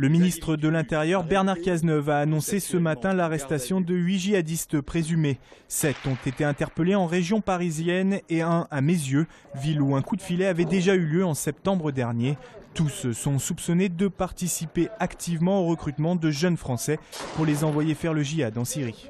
Le ministre de l'Intérieur, Bernard Cazeneuve, a annoncé ce matin l'arrestation de 8 djihadistes présumés. 7 ont été interpellés en région parisienne et un à Meyzieux, ville où un coup de filet avait déjà eu lieu en septembre dernier. Tous sont soupçonnés de participer activement au recrutement de jeunes Français pour les envoyer faire le djihad en Syrie.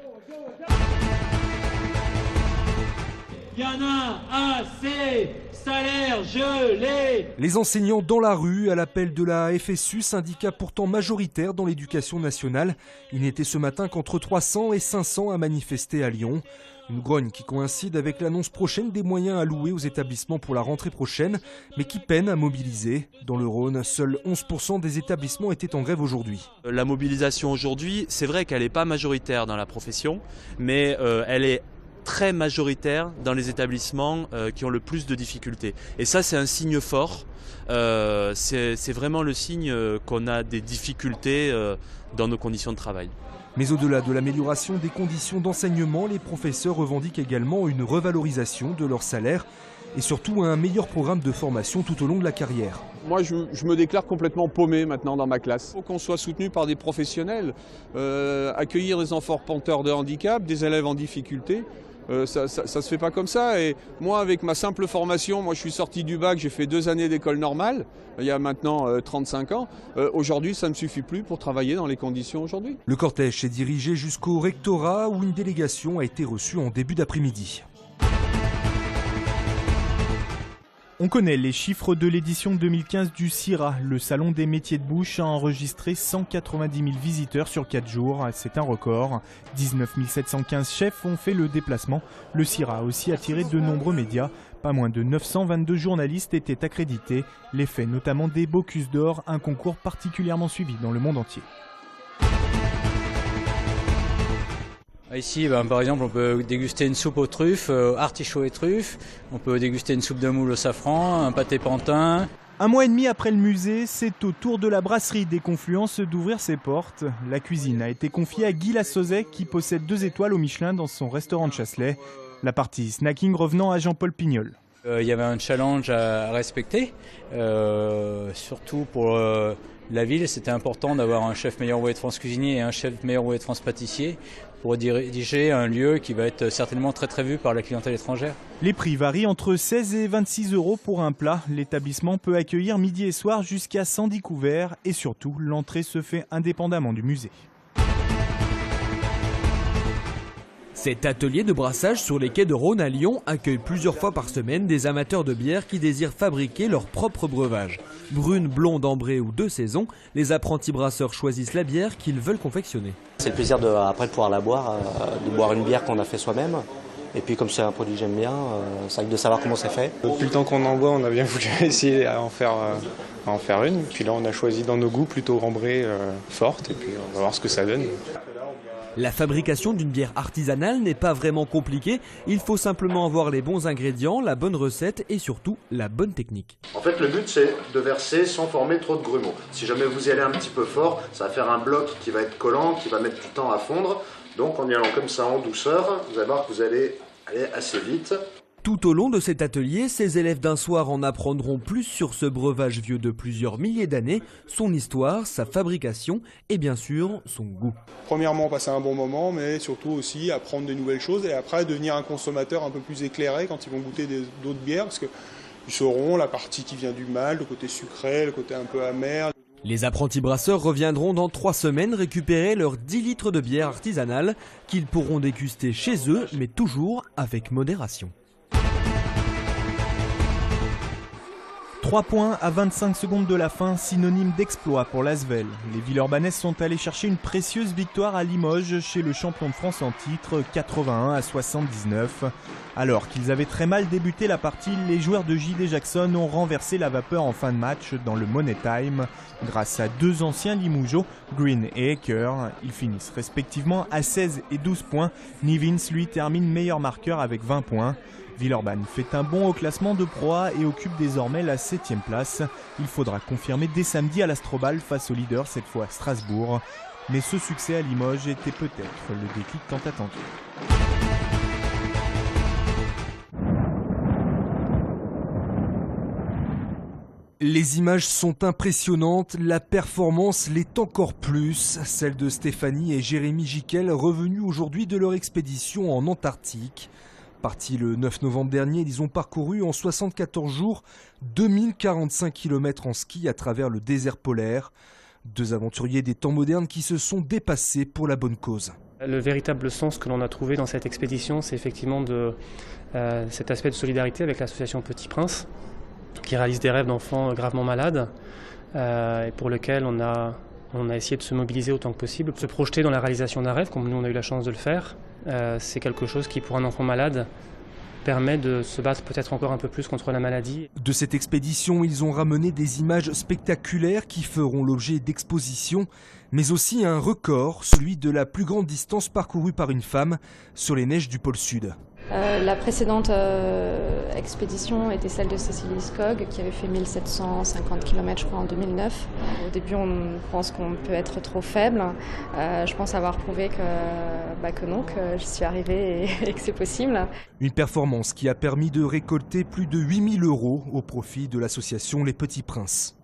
Il y en a assez, salaire gelé. Les enseignants dans la rue à l'appel de la FSU, syndicat pourtant majoritaire dans l'éducation nationale. Il n'était ce matin qu'entre 300 et 500 à manifester à Lyon. Une grogne qui coïncide avec l'annonce prochaine des moyens alloués aux établissements pour la rentrée prochaine, mais qui peine à mobiliser. Dans le Rhône, seuls 11% des établissements étaient en grève aujourd'hui. La mobilisation aujourd'hui, c'est vrai qu'elle n'est pas majoritaire dans la profession, mais elle est très majoritaire dans les établissements qui ont le plus de difficultés. Et ça, c'est un signe fort. C'est vraiment le signe qu'on a des difficultés dans nos conditions de travail. Mais au-delà de l'amélioration des conditions d'enseignement, les professeurs revendiquent également une revalorisation de leur salaire et surtout un meilleur programme de formation tout au long de la carrière. Moi, je me déclare complètement paumé maintenant dans ma classe. Il faut qu'on soit soutenu par des professionnels, accueillir des enfants porteurs de handicap, des élèves en difficulté. Ça se fait pas comme ça. Et moi, avec ma simple formation, moi je suis sorti du bac, j'ai fait 2 années d'école normale, il y a maintenant 35 ans. Aujourd'hui, ça ne suffit plus pour travailler dans les conditions aujourd'hui. Le cortège s'est dirigé jusqu'au rectorat où une délégation a été reçue en début d'après-midi. On connaît les chiffres de l'édition 2015 du CIRA. Le salon des métiers de bouche a enregistré 190 000 visiteurs sur 4 jours. C'est un record. 19 715 chefs ont fait le déplacement. Le CIRA a aussi attiré de nombreux médias. Pas moins de 922 journalistes étaient accrédités. L'effet notamment des Bocuse d'Or, un concours particulièrement suivi dans le monde entier. Ici, par exemple, on peut déguster une soupe aux truffes, artichauts et truffes. On peut déguster une soupe de moule au safran, un pâté pantin. Un mois et demi après le musée, c'est au tour de la brasserie des Confluences d'ouvrir ses portes. La cuisine a été confiée à Guy Lasauzet qui possède 2 étoiles au Michelin dans son restaurant de Chasselet. La partie snacking revenant à Jean-Paul Pignol. Il y avait un challenge à respecter, surtout pour la ville. C'était important d'avoir un chef meilleur ouvrier de France cuisinier et un chef meilleur ouvrier de France pâtissier pour diriger un lieu qui va être certainement très très vu par la clientèle étrangère. Les prix varient entre 16 et 26 € pour un plat. L'établissement peut accueillir midi et soir jusqu'à 110 couverts et surtout, l'entrée se fait indépendamment du musée. Cet atelier de brassage sur les quais de Rhône à Lyon accueille plusieurs fois par semaine des amateurs de bière qui désirent fabriquer leur propre breuvage. Brune, blonde, ambrée ou de saison, les apprentis brasseurs choisissent la bière qu'ils veulent confectionner. C'est le plaisir après de pouvoir la boire, de boire une bière qu'on a fait soi-même. Et puis comme c'est un produit que j'aime bien, c'est vrai que de savoir comment c'est fait. Depuis le temps qu'on en boit, on a bien voulu essayer à en faire une. Puis là, on a choisi dans nos goûts plutôt ambrée, forte. Et puis on va voir ce que ça donne. La fabrication d'une bière artisanale n'est pas vraiment compliquée. Il faut simplement avoir les bons ingrédients, la bonne recette et surtout la bonne technique. En fait, le but, c'est de verser sans former trop de grumeaux. Si jamais vous y allez un petit peu fort, ça va faire un bloc qui va être collant, qui va mettre du temps à fondre. Donc en y allant comme ça en douceur, vous allez voir que vous allez aller assez vite. Tout au long de cet atelier, ces élèves d'un soir en apprendront plus sur ce breuvage vieux de plusieurs milliers d'années, son histoire, sa fabrication et bien sûr son goût. Premièrement, passer un bon moment, mais surtout aussi apprendre de nouvelles choses et après devenir un consommateur un peu plus éclairé quand ils vont goûter d'autres bières, parce qu'ils sauront la partie qui vient du malt, le côté sucré, le côté un peu amer. Les apprentis brasseurs reviendront dans 3 semaines récupérer leurs 10 litres de bière artisanale qu'ils pourront déguster chez eux, mais toujours avec modération. 3 points à 25 secondes de la fin, synonyme d'exploit pour l'Asvel. Les Villeurbanaises sont allées chercher une précieuse victoire à Limoges chez le champion de France en titre, 81 à 79. Alors qu'ils avaient très mal débuté la partie, les joueurs de J.D. Jackson ont renversé la vapeur en fin de match dans le Money Time. Grâce à 2 anciens Limougeaux, Green et Ecker, ils finissent respectivement à 16 et 12 points. Nivins, lui, termine meilleur marqueur avec 20 points. Villeurbanne fait un bond au classement de Pro A et occupe désormais la 7e place. Il faudra confirmer dès samedi à l'Astrobal face au leader, cette fois à Strasbourg. Mais ce succès à Limoges était peut-être le déclic tant attendu. Les images sont impressionnantes, la performance l'est encore plus. Celle de Stéphanie et Jérémy Giquel, revenus aujourd'hui de leur expédition en Antarctique. Partis le 9 novembre dernier, ils ont parcouru en 74 jours 2045 km en ski à travers le désert polaire. Deux aventuriers des temps modernes qui se sont dépassés pour la bonne cause. Le véritable sens que l'on a trouvé dans cette expédition, c'est effectivement cet aspect de solidarité avec l'association Petit Prince, qui réalise des rêves d'enfants gravement malades, et pour lequel on a essayé de se mobiliser autant que possible, se projeter dans la réalisation d'un rêve, comme nous on a eu la chance de le faire. C'est quelque chose qui, pour un enfant malade, permet de se battre peut-être encore un peu plus contre la maladie. De cette expédition, ils ont ramené des images spectaculaires qui feront l'objet d'expositions, mais aussi un record, celui de la plus grande distance parcourue par une femme sur les neiges du pôle Sud. La précédente expédition était celle de Cécilie Skog qui avait fait 1750 km je crois en 2009. Au début on pense qu'on peut être trop faible. Je pense avoir prouvé que non, que je suis arrivée et que c'est possible. Une performance qui a permis de récolter plus de 8 000 € au profit de l'association Les Petits Princes.